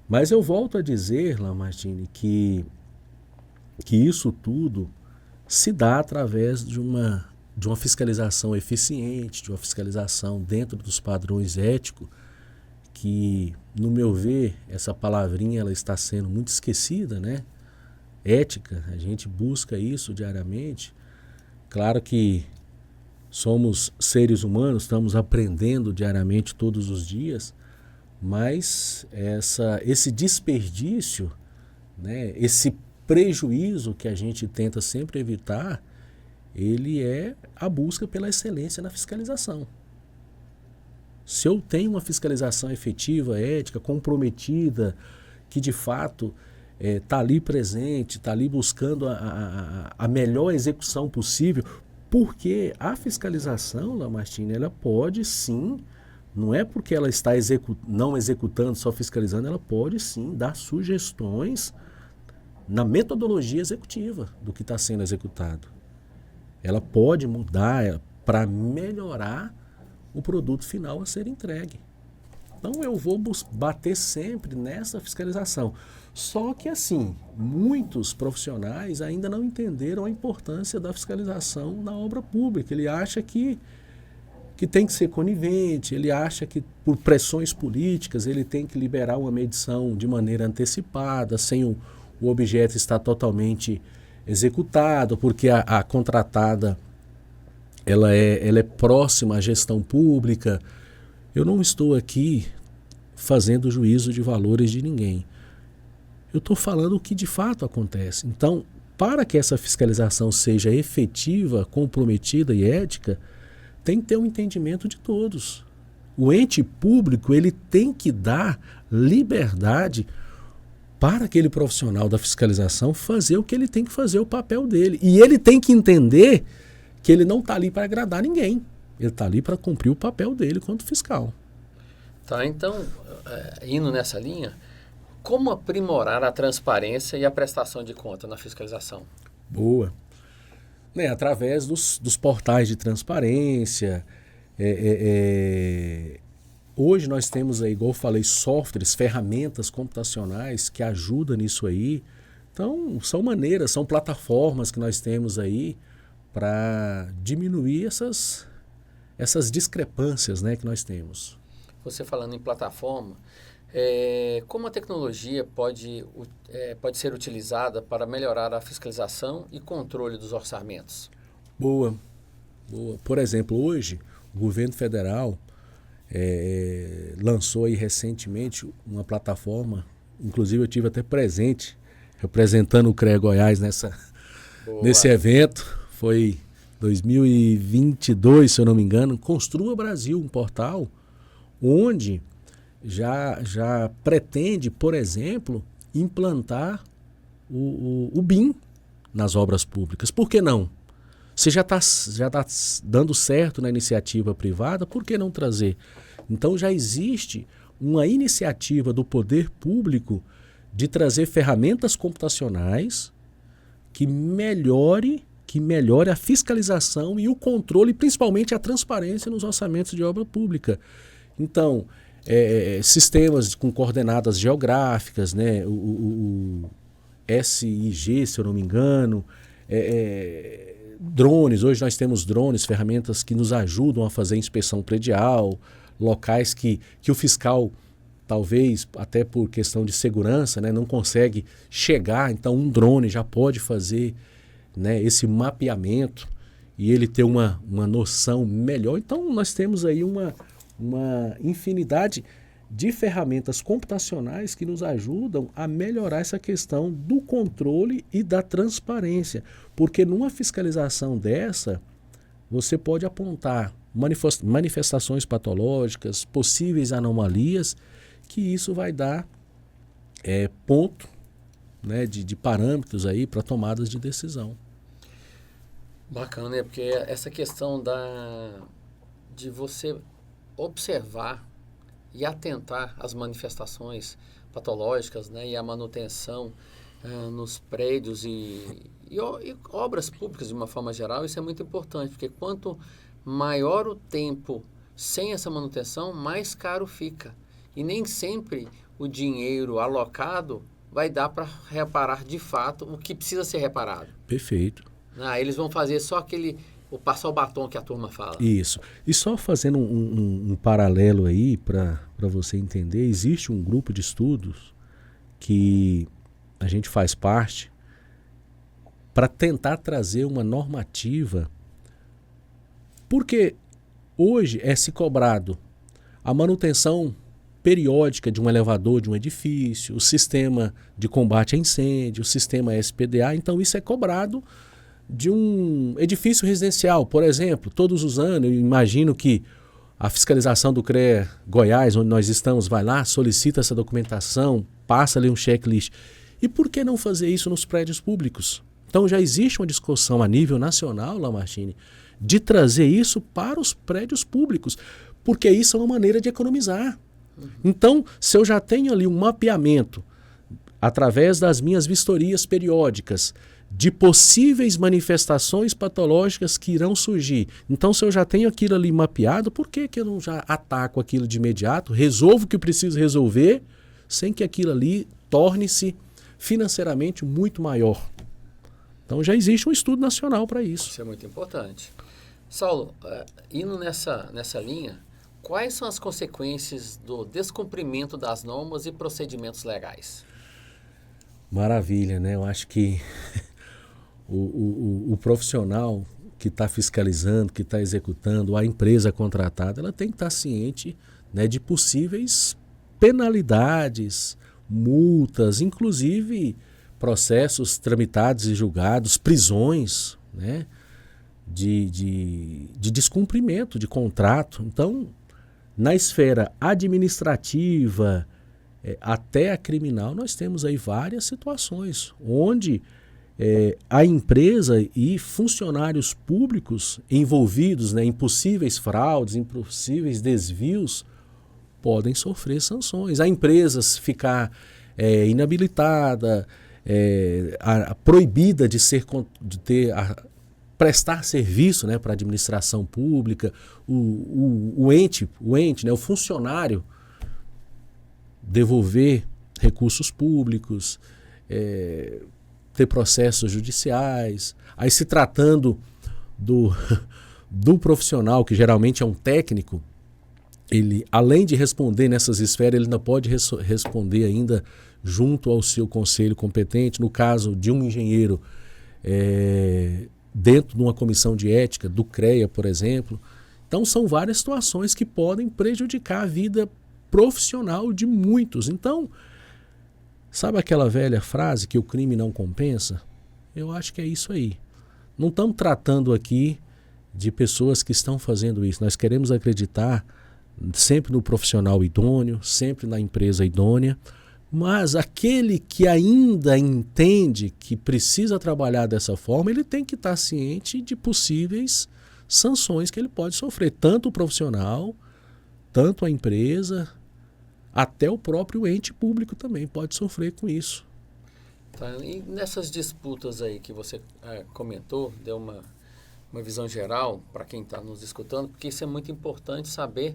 Mas eu volto a dizer, Lamartine, que isso tudo se dá através de uma fiscalização eficiente, de uma fiscalização dentro dos padrões éticos, que, no meu ver, essa palavrinha ela está sendo muito esquecida, né? Ética, a gente busca isso diariamente. Claro que somos seres humanos, estamos aprendendo diariamente todos os dias, mas esse desperdício, né, esse prejuízo que a gente tenta sempre evitar, ele é a busca pela excelência na fiscalização. Se eu tenho uma fiscalização efetiva, ética, comprometida, que de fato está ali presente, está ali buscando a melhor execução possível, porque a fiscalização, Lamartine, ela pode sim Não é porque ela está não executando, só fiscalizando, ela pode sim dar sugestões na metodologia executiva do que está sendo executado. Ela pode mudar para melhorar o produto final a ser entregue. Então eu vou bater sempre nessa fiscalização. Só que assim, muitos profissionais ainda não entenderam a importância da fiscalização na obra pública. Ele acha que tem que ser conivente, ele acha que por pressões políticas ele tem que liberar uma medição de maneira antecipada, sem o objeto estar totalmente executado, porque a contratada ela é próxima à gestão pública. Eu não estou aqui fazendo juízo de valores de ninguém. Eu estou falando o que de fato acontece. Então, para que essa fiscalização seja efetiva, comprometida e ética, tem que ter um entendimento de todos. O ente público ele tem que dar liberdade para aquele profissional da fiscalização fazer o que ele tem que fazer, o papel dele. E ele tem que entender que ele não está ali para agradar ninguém. Ele está ali para cumprir o papel dele quanto fiscal. Tá, então, indo nessa linha, como aprimorar a transparência e a prestação de conta na fiscalização? Boa. Através dos portais de transparência. Hoje nós temos aí, igual eu falei, softwares, ferramentas computacionais que ajudam nisso aí. Então, são maneiras, são plataformas que nós temos aí para diminuir essas discrepâncias, né, que nós temos. Você falando em plataforma, como a tecnologia pode ser utilizada para melhorar a fiscalização e controle dos orçamentos? Boa. Por exemplo, hoje o governo federal lançou aí recentemente uma plataforma, inclusive eu tive até presente, representando o CREA Goiás nesse evento, foi 2022, se eu não me engano, Construa Brasil, um portal onde já pretende, por exemplo, implantar o BIM nas obras públicas. Por que não? Se já tá dando certo na iniciativa privada, por que não trazer? Então já existe uma iniciativa do poder público de trazer ferramentas computacionais que melhore a fiscalização e o controle, principalmente a transparência nos orçamentos de obra pública. Então, sistemas com coordenadas geográficas, né? o SIG, se eu não me engano, drones. Hoje nós temos drones, ferramentas que nos ajudam a fazer inspeção predial, locais que o fiscal, talvez até por questão de segurança, né, não consegue chegar. Então um drone já pode fazer, né, esse mapeamento e ele ter uma noção melhor. Então nós temos aí uma infinidade de ferramentas computacionais que nos ajudam a melhorar essa questão do controle e da transparência. Porque numa fiscalização dessa, você pode apontar manifestações patológicas, possíveis anomalias, que isso vai dar ponto, né, de parâmetros aí para tomadas de decisão. Bacana, né? Porque essa questão de você observar e atentar às manifestações patológicas, né, e a manutenção nos prédios e obras públicas de uma forma geral, isso é muito importante, porque quanto maior o tempo sem essa manutenção, mais caro fica. E nem sempre o dinheiro alocado vai dar para reparar de fato o que precisa ser reparado. Perfeito. Eles vão fazer só o passar o batom que a turma fala. Isso. E só fazendo um paralelo aí para você entender, existe um grupo de estudos que a gente faz parte para tentar trazer uma normativa, porque hoje se cobrado a manutenção periódica de um elevador, de um edifício, o sistema de combate a incêndio, o sistema SPDA, então isso é cobrado de um edifício residencial, por exemplo. Todos os anos, eu imagino que a fiscalização do CREA Goiás, onde nós estamos, vai lá, solicita essa documentação, passa ali um checklist. E por que não fazer isso nos prédios públicos? Então já existe uma discussão a nível nacional, Lamartine, de trazer isso para os prédios públicos, porque isso é uma maneira de economizar. Então, se eu já tenho ali um mapeamento, através das minhas vistorias periódicas, de possíveis manifestações patológicas que irão surgir. Então, se eu já tenho aquilo ali mapeado, por que eu não já ataco aquilo de imediato, resolvo o que preciso resolver, sem que aquilo ali torne-se financeiramente muito maior? Então, já existe um estudo nacional para isso. Isso é muito importante. Saulo, indo nessa linha, quais são as consequências do descumprimento das normas e procedimentos legais? Maravilha, né? Eu acho que o profissional que está fiscalizando, que está executando, a empresa contratada, ela tem que estar ciente, né, de possíveis penalidades, multas, inclusive processos tramitados e julgados, prisões, né, de descumprimento de contrato. Então, na esfera administrativa, até a criminal, nós temos aí várias situações onde a empresa e funcionários públicos envolvidos, né, em possíveis fraudes, em possíveis desvios, podem sofrer sanções. A empresa ficar inabilitada, proibida de prestar serviço, né, para a administração pública, o ente, né, o funcionário devolver recursos públicos, ter processos judiciais. Aí, se tratando do profissional, que geralmente é um técnico, ele, além de responder nessas esferas, ele ainda pode responder ainda junto ao seu conselho competente. No caso de um engenheiro, dentro de uma comissão de ética, do CREA, por exemplo. Então, são várias situações que podem prejudicar a vida profissional de muitos. Então, sabe aquela velha frase que o crime não compensa? Eu acho que é isso aí. Não estamos tratando aqui de pessoas que estão fazendo isso. Nós queremos acreditar sempre no profissional idôneo, sempre na empresa idônea, mas aquele que ainda entende que precisa trabalhar dessa forma, ele tem que estar ciente de possíveis sanções que ele pode sofrer, tanto o profissional, tanto a empresa, até o próprio ente público também pode sofrer com isso. Tá, e nessas disputas aí que você comentou, deu uma visão geral para quem está nos escutando, porque isso é muito importante saber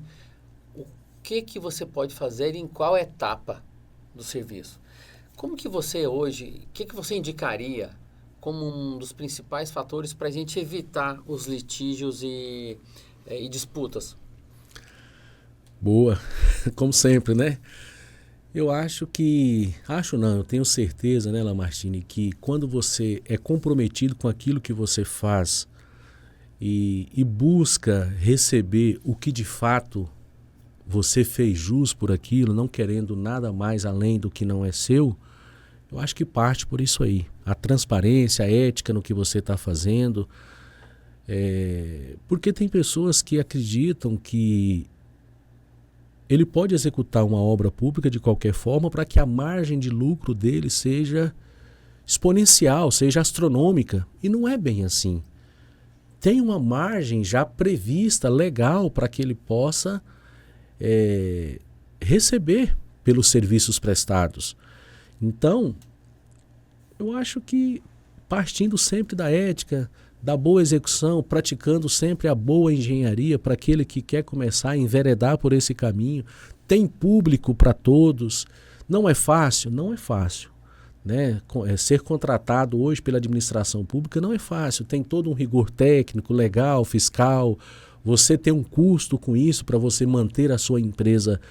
o que você pode fazer e em qual etapa do serviço. Como que você hoje, o que você indicaria como um dos principais fatores para a gente evitar os litígios e disputas? Boa, como sempre, né? Eu acho não, eu tenho certeza, né, Lamartine, que quando você é comprometido com aquilo que você faz e busca receber o que de fato você fez jus por aquilo, não querendo nada mais além do que não é seu, eu acho que parte por isso aí. A transparência, a ética no que você está fazendo. Porque tem pessoas que acreditam que ele pode executar uma obra pública de qualquer forma para que a margem de lucro dele seja exponencial, seja astronômica. E não é bem assim. Tem uma margem já prevista, legal, para que ele possa receber pelos serviços prestados. Então, eu acho que partindo sempre da ética, da boa execução, praticando sempre a boa engenharia para aquele que quer começar a enveredar por esse caminho, tem público para todos. Não é fácil? Não é fácil, né? Ser contratado hoje pela administração pública não é fácil. Tem todo um rigor técnico, legal, fiscal. Você tem um custo com isso para você manter a sua empresa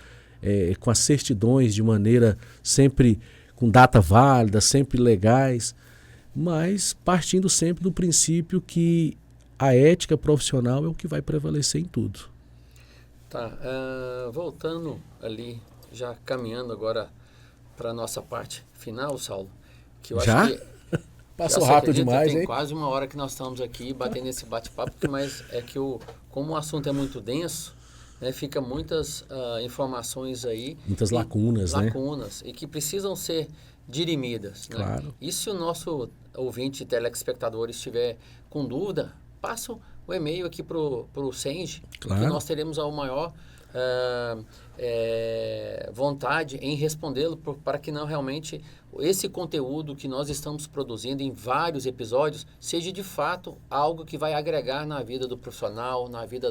com as certidões de maneira sempre com data válida, sempre legais, mas partindo sempre do princípio que a ética profissional é o que vai prevalecer em tudo. Tá, voltando ali, já caminhando agora para a nossa parte final, Saulo, que eu já? acho que... Passou rápido demais, tem hein? quase uma hora que nós estamos aqui batendo esse bate-papo, mas é que como o assunto é muito denso, né, fica muitas informações aí. Muitas lacunas, né? Lacunas, e que precisam ser dirimidas. Claro. Né? E se o nosso ouvinte e telespectador estiver com dúvida, o e-mail aqui para o Senge, Claro. que nós teremos a maior vontade em respondê-lo para que não realmente esse conteúdo que nós estamos produzindo em vários episódios seja de fato algo que vai agregar na vida do profissional, na vida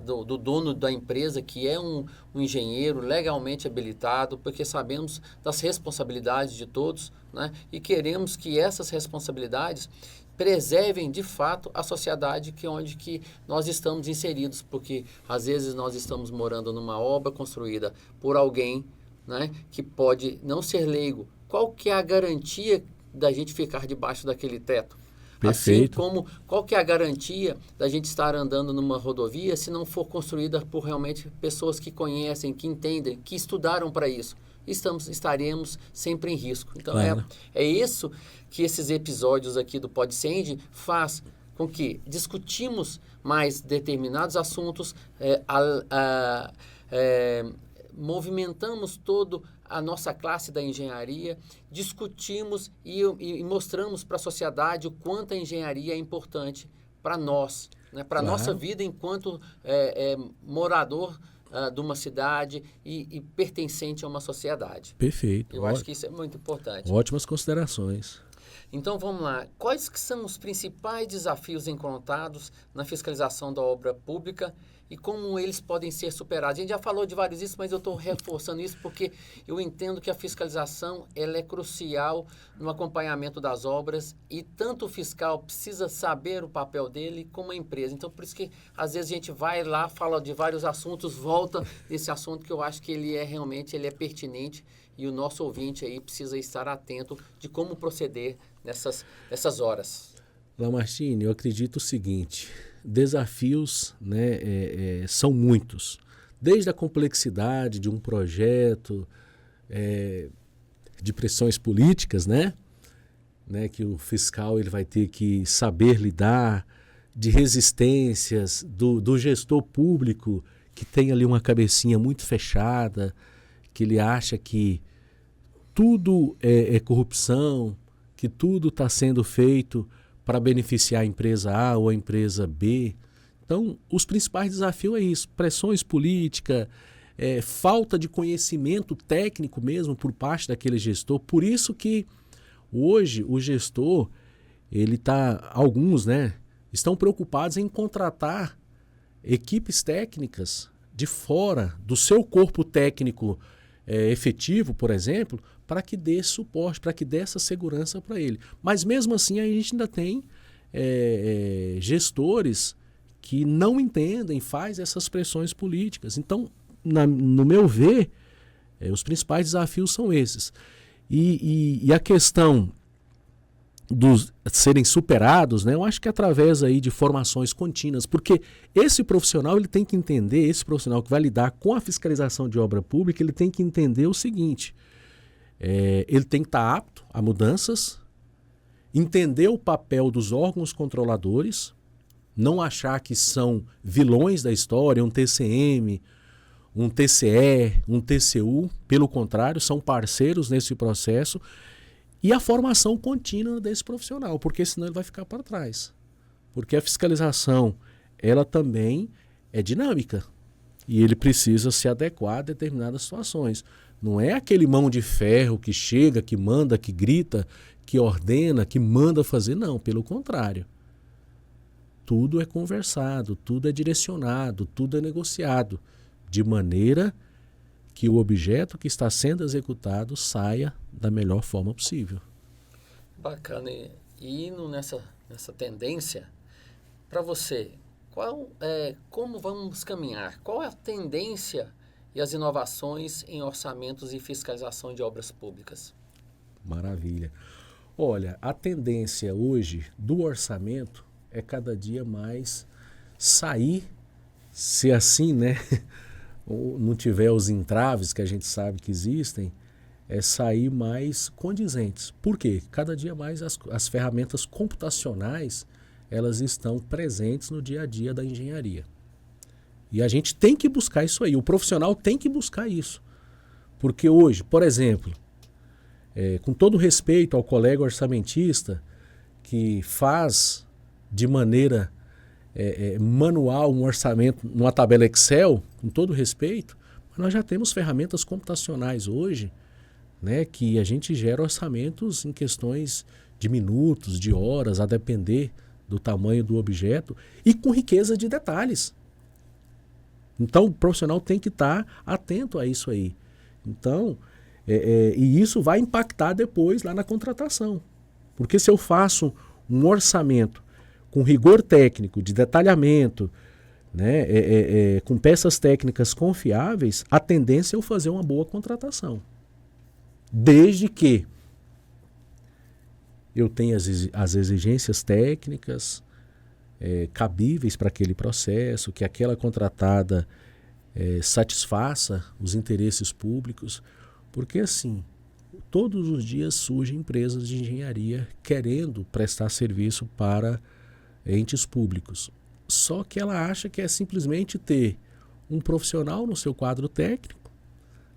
do dono da empresa, que é um engenheiro legalmente habilitado, porque sabemos das responsabilidades de todos, né? E queremos que essas responsabilidades preservem de fato a sociedade onde que nós estamos inseridos, porque às vezes nós estamos morando numa obra construída por alguém, né, que pode não ser leigo. Qual que é a garantia da gente ficar debaixo daquele teto? Perfeito. Assim como, qual que é a garantia da gente estar andando numa rodovia se não for construída por realmente pessoas que conhecem, que entendem, que estudaram para isso? Estaremos sempre em risco. Então, Claro. é isso que esses episódios aqui do PodSend faz com que discutimos mais determinados assuntos, movimentamos todo a nossa classe da engenharia, discutimos e mostramos para a sociedade o quanto a engenharia é importante para nós, né? Para a Claro. nossa vida enquanto morador de uma cidade e pertencente a uma sociedade. Perfeito. Eu acho que isso é muito importante. Ótimas considerações. Então, vamos lá. Quais que são os principais desafios encontrados na fiscalização da obra pública e como eles podem ser superados? A gente já falou de vários isso, mas eu estou reforçando isso porque eu entendo que a fiscalização ela é crucial no acompanhamento das obras e tanto o fiscal precisa saber o papel dele como a empresa. Então, por isso que às vezes a gente vai lá, fala de vários assuntos, volta nesse assunto que eu acho que ele é pertinente e o nosso ouvinte aí precisa estar atento de como proceder nessas horas. Lamartine, eu acredito o seguinte, desafios, né, são muitos. Desde a complexidade de um projeto, de pressões políticas, né, que o fiscal ele vai ter que saber lidar, de resistências do gestor público que tem ali uma cabecinha muito fechada, que ele acha que tudo é corrupção, que tudo está sendo feito para beneficiar a empresa A ou a empresa B. Então, os principais desafios é isso, pressões políticas, falta de conhecimento técnico mesmo por parte daquele gestor. Por isso que hoje o gestor, alguns, né, estão preocupados em contratar equipes técnicas de fora do seu corpo técnico efetivo, por exemplo, para que dê suporte, para que dê essa segurança para ele. Mas mesmo assim a gente ainda tem gestores que não entendem, faz essas pressões políticas. Então, no meu ver, os principais desafios são esses. E a questão dos serem superados, né, eu acho que através aí de formações contínuas, porque esse profissional ele tem que entender, esse profissional que vai lidar com a fiscalização de obra pública, ele tem que entender o seguinte, ele tem que estar apto a mudanças, entender o papel dos órgãos controladores, não achar que são vilões da história, um TCM, um TCE, um TCU, pelo contrário, são parceiros nesse processo, e a formação contínua desse profissional, porque senão ele vai ficar para trás. Porque a fiscalização, ela também é dinâmica e ele precisa se adequar a determinadas situações. Não é aquele mão de ferro que chega, que manda, que grita, que ordena, que manda fazer, não, pelo contrário. Tudo é conversado, tudo é direcionado, tudo é negociado, de maneira que o objeto que está sendo executado saia da melhor forma possível. Bacana. E indo nessa tendência, para você, como vamos caminhar? Qual é a tendência e as inovações em orçamentos e fiscalização de obras públicas? Maravilha. Olha, a tendência hoje do orçamento é cada dia mais sair, se assim, né, ou não tiver os entraves que a gente sabe que existem, é sair mais condizentes. Por quê? Cada dia mais as ferramentas computacionais, elas estão presentes no dia a dia da engenharia. E a gente tem que buscar isso aí, o profissional tem que buscar isso. Porque hoje, por exemplo, com todo respeito ao colega orçamentista que faz de maneira manual, um orçamento, numa tabela Excel, com todo respeito, mas nós já temos ferramentas computacionais hoje, né, que a gente gera orçamentos em questões de minutos, de horas, a depender do tamanho do objeto e com riqueza de detalhes. Então, o profissional tem que estar atento a isso aí. Então, e isso vai impactar depois lá na contratação. Porque se eu faço um orçamento com rigor técnico, de detalhamento, né, com peças técnicas confiáveis, a tendência é eu fazer uma boa contratação. Desde que eu tenha as exigências técnicas cabíveis para aquele processo, que aquela contratada satisfaça os interesses públicos, porque assim, todos os dias surgem empresas de engenharia querendo prestar serviço para entes públicos. Só que ela acha que é simplesmente ter um profissional no seu quadro técnico,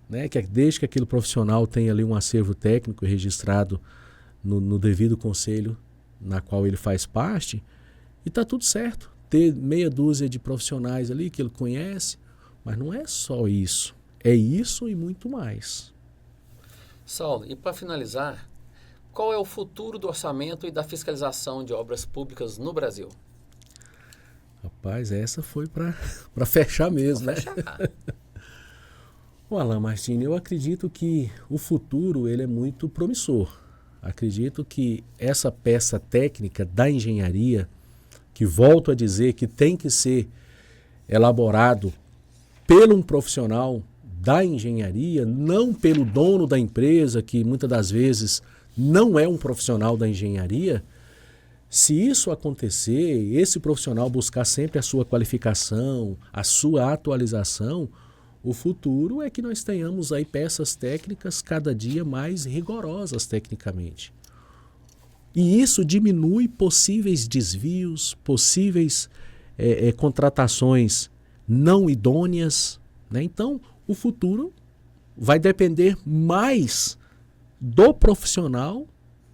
né, que desde que aquele profissional tenha ali um acervo técnico registrado no devido conselho na qual ele faz parte, e está tudo certo. Ter meia dúzia de profissionais ali que ele conhece, mas não é só isso. É isso e muito mais. Saulo, e para finalizar, qual é o futuro do orçamento e da fiscalização de obras públicas no Brasil? Rapaz, essa foi para fechar mesmo, né? Fechar. Ô Alain Martins, eu acredito que o futuro ele é muito promissor. Acredito que essa peça técnica da engenharia, que volto a dizer que tem que ser elaborado por um profissional da engenharia, não pelo dono da empresa, que muitas das vezes não é um profissional da engenharia. Se isso acontecer, esse profissional buscar sempre a sua qualificação, a sua atualização, o futuro é que nós tenhamos aí peças técnicas cada dia mais rigorosas tecnicamente. E isso diminui possíveis desvios, possíveis contratações não idôneas, né? Então, o futuro vai depender mais do profissional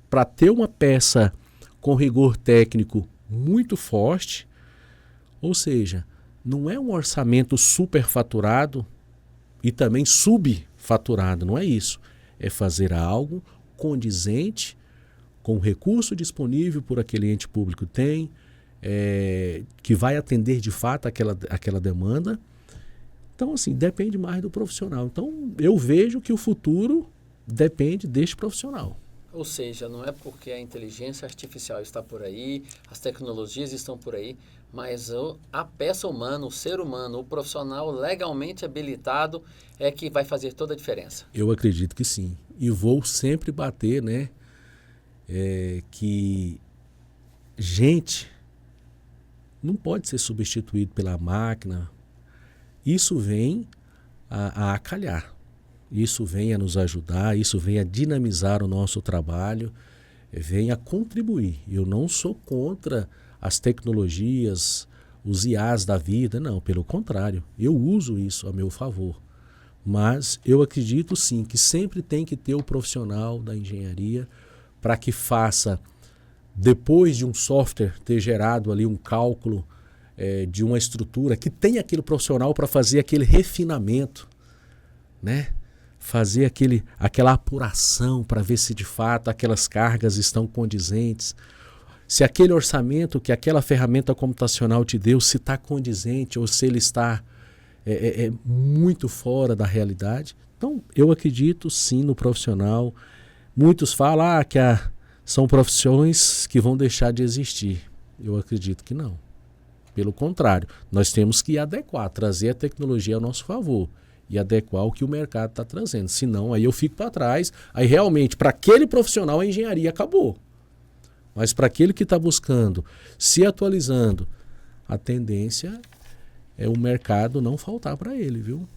para ter uma peça com rigor técnico muito forte, ou seja, não é um orçamento superfaturado e também subfaturado, não é isso. É fazer algo condizente com o recurso disponível por aquele ente público tem, que vai atender de fato aquela demanda. Então, assim, depende mais do profissional. Então, eu vejo que o futuro depende deste profissional. Ou seja, não é porque a inteligência artificial está por aí, as tecnologias estão por aí, mas a peça humana, o ser humano, o profissional legalmente habilitado é que vai fazer toda a diferença. Eu acredito que sim. E vou sempre bater, né, que gente não pode ser substituído pela máquina. Isso vem a acalhar. Isso vem a nos ajudar, isso vem a dinamizar o nosso trabalho, vem a contribuir. Eu não sou contra as tecnologias, os IAs da vida, não, pelo contrário, eu uso isso a meu favor. Mas eu acredito sim que sempre tem que ter o profissional da engenharia para que faça, depois de um software ter gerado ali um cálculo de uma estrutura, que tenha aquele profissional para fazer aquele refinamento, né? Fazer aquela apuração para ver se de fato aquelas cargas estão condizentes, se aquele orçamento que aquela ferramenta computacional te deu, se está condizente ou se ele está muito fora da realidade. Então, eu acredito sim no profissional. Muitos falam que são profissões que vão deixar de existir. Eu acredito que não. Pelo contrário, nós temos que adequar, trazer a tecnologia ao nosso favor e adequar o que o mercado está trazendo. Senão, aí eu fico para trás. Aí realmente, para aquele profissional, a engenharia acabou. Mas para aquele que está buscando, se atualizando, a tendência é o mercado não faltar para ele, viu?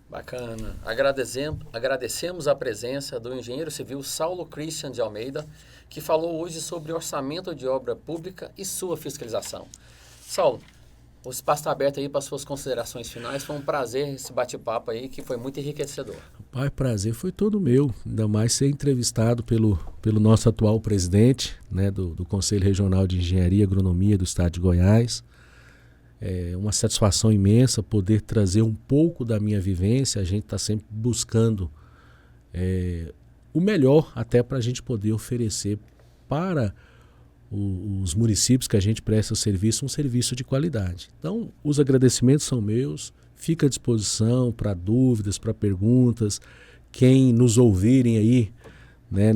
Bacana. Agradecemos a presença do engenheiro civil Saulo Christian de Almeida, que falou hoje sobre orçamento de obra pública e sua fiscalização. Saulo, o espaço está aberto aí para suas considerações finais. Foi um prazer esse bate-papo aí, que foi muito enriquecedor. Rapaz, prazer foi todo meu. Ainda mais ser entrevistado pelo nosso atual presidente, né, do Conselho Regional de Engenharia e Agronomia do Estado de Goiás. É uma satisfação imensa poder trazer um pouco da minha vivência. A gente está sempre buscando o melhor até para a gente poder oferecer para os municípios que a gente presta serviço, um serviço de qualidade. Então, os agradecimentos são meus, fica à disposição para dúvidas, para perguntas. Quem nos ouvirem aí, né,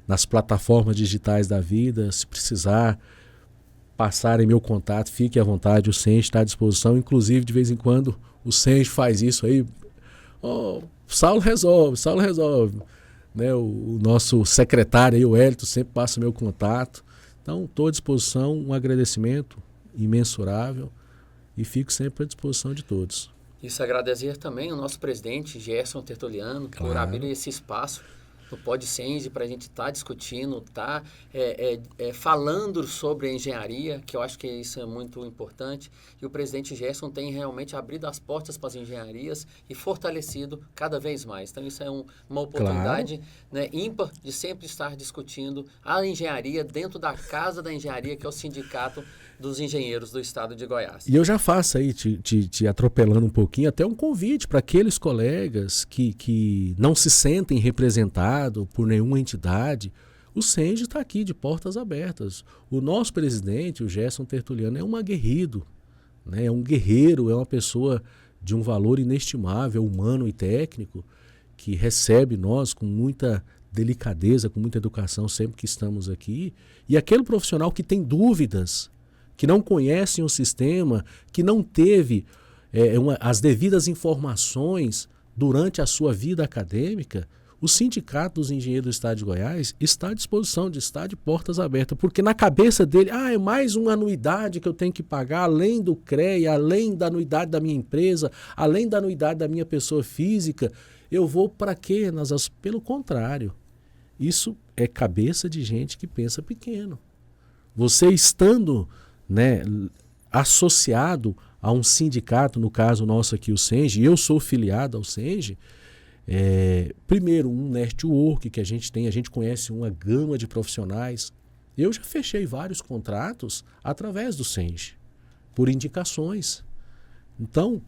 nas plataformas digitais da vida, se precisar passarem meu contato, fique à vontade, o Senge está à disposição. Inclusive, de vez em quando, o Senge faz isso aí. Saulo resolve. Né, o nosso secretário aí, o Hélito, sempre passa meu contato. Então, estou à disposição, um agradecimento imensurável e fico sempre à disposição de todos. Isso, agradecer também ao nosso presidente, Gerson Tertuliano, por abrir esse espaço no PodSenge para a gente estar discutindo, falando sobre a engenharia, que eu acho que isso é muito importante. E o presidente Gerson tem realmente abrido as portas para as engenharias e fortalecido cada vez mais. Então, isso é uma oportunidade, né, ímpar de sempre estar discutindo a engenharia dentro da casa da engenharia, que é o Sindicato dos Engenheiros do Estado de Goiás. E eu já faço aí, te atropelando um pouquinho, até um convite para aqueles colegas que não se sentem representados por nenhuma entidade. O Senge está aqui de portas abertas. O nosso presidente, o Gerson Tertuliano, é um aguerrido, né? É um guerreiro, é uma pessoa de um valor inestimável, humano e técnico, que recebe nós com muita delicadeza, com muita educação sempre que estamos aqui. E aquele profissional que tem dúvidas, que não conhecem o sistema, que não teve as devidas informações durante a sua vida acadêmica, o Sindicato dos Engenheiros do Estado de Goiás está à disposição, está de portas abertas, porque na cabeça dele, é mais uma anuidade que eu tenho que pagar, além do CREA, além da anuidade da minha empresa, além da anuidade da minha pessoa física, eu vou para quê? Pelo contrário, isso é cabeça de gente que pensa pequeno. Você estando, né, associado a um sindicato, no caso nosso aqui o Senge, e eu sou filiado ao Senge, primeiro um network que a gente conhece uma gama de profissionais. Eu já fechei vários contratos através do Senge, por indicações. Então,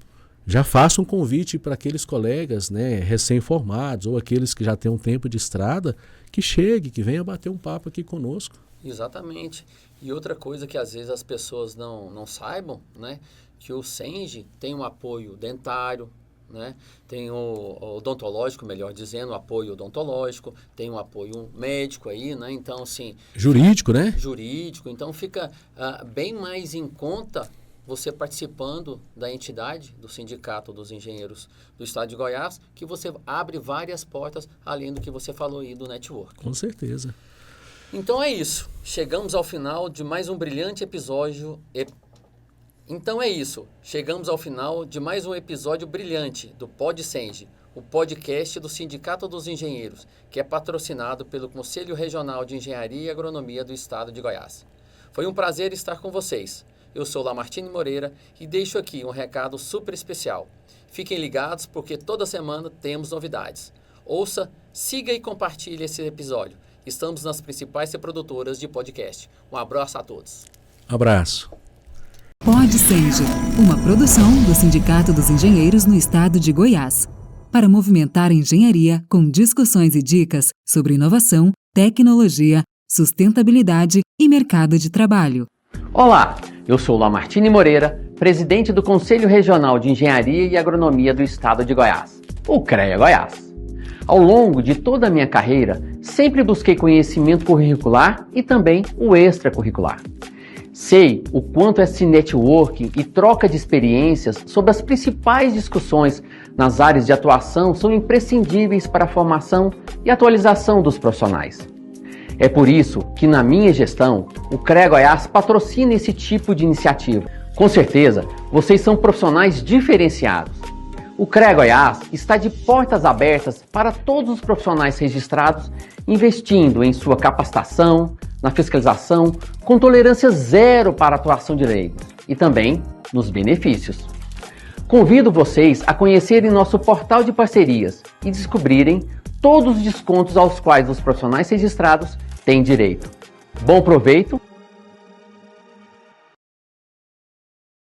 já faço um convite para aqueles colegas, né, recém-formados ou aqueles que já têm um tempo de estrada, que chegue, que venha bater um papo aqui conosco. Exatamente. E outra coisa que às vezes as pessoas não saibam, né, que o Senge tem um apoio dentário, né, tem o odontológico, melhor dizendo, o apoio odontológico, tem um apoio médico aí, né, então assim... Jurídico, né? Jurídico, então fica bem mais em conta você participando da entidade, do Sindicato dos Engenheiros do Estado de Goiás, que você abre várias portas, além do que você falou aí do network. Com certeza. Então é isso. Chegamos ao final de mais um brilhante episódio. Chegamos ao final de mais um episódio brilhante do PodSenge, o podcast do Sindicato dos Engenheiros, que é patrocinado pelo Conselho Regional de Engenharia e Agronomia do Estado de Goiás. Foi um prazer estar com vocês. Eu sou Lamartine Moreira e deixo aqui um recado super especial. Fiquem ligados porque toda semana temos novidades. Ouça, siga e compartilhe esse episódio. Estamos nas principais reprodutoras de podcast. Um abraço a todos. Abraço. PodSenge, uma produção do Sindicato dos Engenheiros no Estado de Goiás, para movimentar a engenharia com discussões e dicas sobre inovação, tecnologia, sustentabilidade e mercado de trabalho. Olá, eu sou Lamartine Moreira, presidente do Conselho Regional de Engenharia e Agronomia do Estado de Goiás, o CREA Goiás. Ao longo de toda a minha carreira, sempre busquei conhecimento curricular e também o extracurricular. Sei o quanto esse networking e troca de experiências sobre as principais discussões nas áreas de atuação são imprescindíveis para a formação e atualização dos profissionais. É por isso que, na minha gestão, o CREA Goiás patrocina esse tipo de iniciativa. Com certeza, vocês são profissionais diferenciados. O CREA Goiás está de portas abertas para todos os profissionais registrados, investindo em sua capacitação, na fiscalização, com tolerância zero para a atuação de leigos e também nos benefícios. Convido vocês a conhecerem nosso portal de parcerias e descobrirem todos os descontos aos quais os profissionais registrados têm direito. Bom proveito